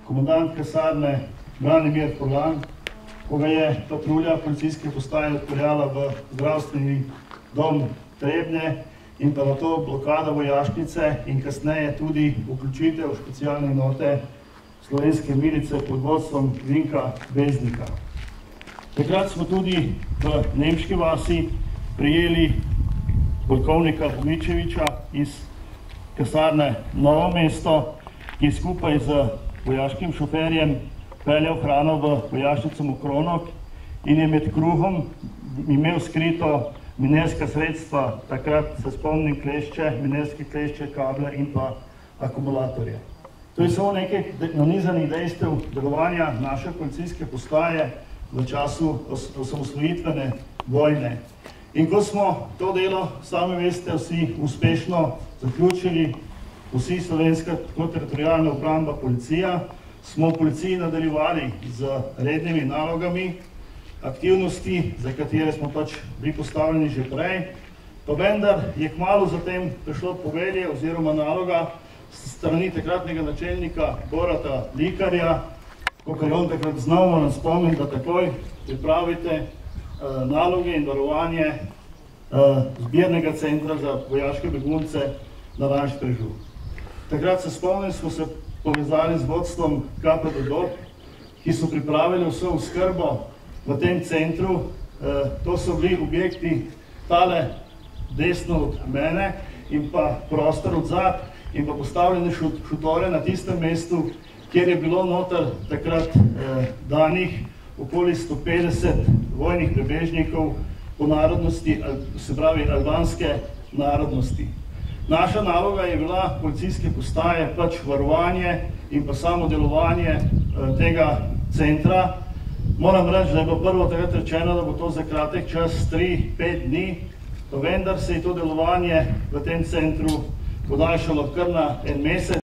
Komandant kasarne Branimir Furlan, ko ga je patrulja policijske postaje odpeljala v zdravstveni dom Trebnje in pa na to blokada vojašnice in kasneje tudi vključitev specialne enote slovenske milice pod vodstvom Vinka Beznika. Takrat smo tudi v Nemški vasi prijeli polkovnika Mičeviča iz kasarne Novo mesto, ki je skupaj z vojaškim šoferjem peljal hrano v vojašnico Mokronog in je med kruhom imel skrito minerska sredstva, takrat se spomnim klešče, minerske klešče, kable in pa akumulatorje. To je samo nekaj nanizanih dejstev delovanja naše policijske postaje v času osamosvojitvene vojne. In ko smo to delo, sami veste, vsi uspešno zaključili, vsi slovenska teritorialna obramba policija, smo v policiji nadaljevali z rednimi nalogami, aktivnosti, za katere smo pač bili postavljeni že prej, pa vendar je kmalu zatem prišlo povelje oziroma naloga strani takratnega načelnika Borata Likarja, kakor je on takrat znal nas spomniti, da takoj pripravite naloge in varovanje zbirnega centra za vojaške begunce na Ranštrežu. Takrat se spomnim, smo se povezali z vodstvom KPDD, ki so pripravili vso oskrbo v tem centru. To so bili objekti tale desno od mene in pa prostor od zad in pa postavljene šotore na tistem mestu, kjer je bilo noter takrat danih okoli 150 vojnih prebežnikov po narodnosti, se pravi albanske narodnosti. Naša naloga je bila policijske postaje pač varovanje in pa samo delovanje tega centra. Moram reči, da je bilo prvo takrat rečeno, da bo to za kratek čas 3-5 dni, pa vendar se je to delovanje v tem centru podaljšalo kar na en mesec.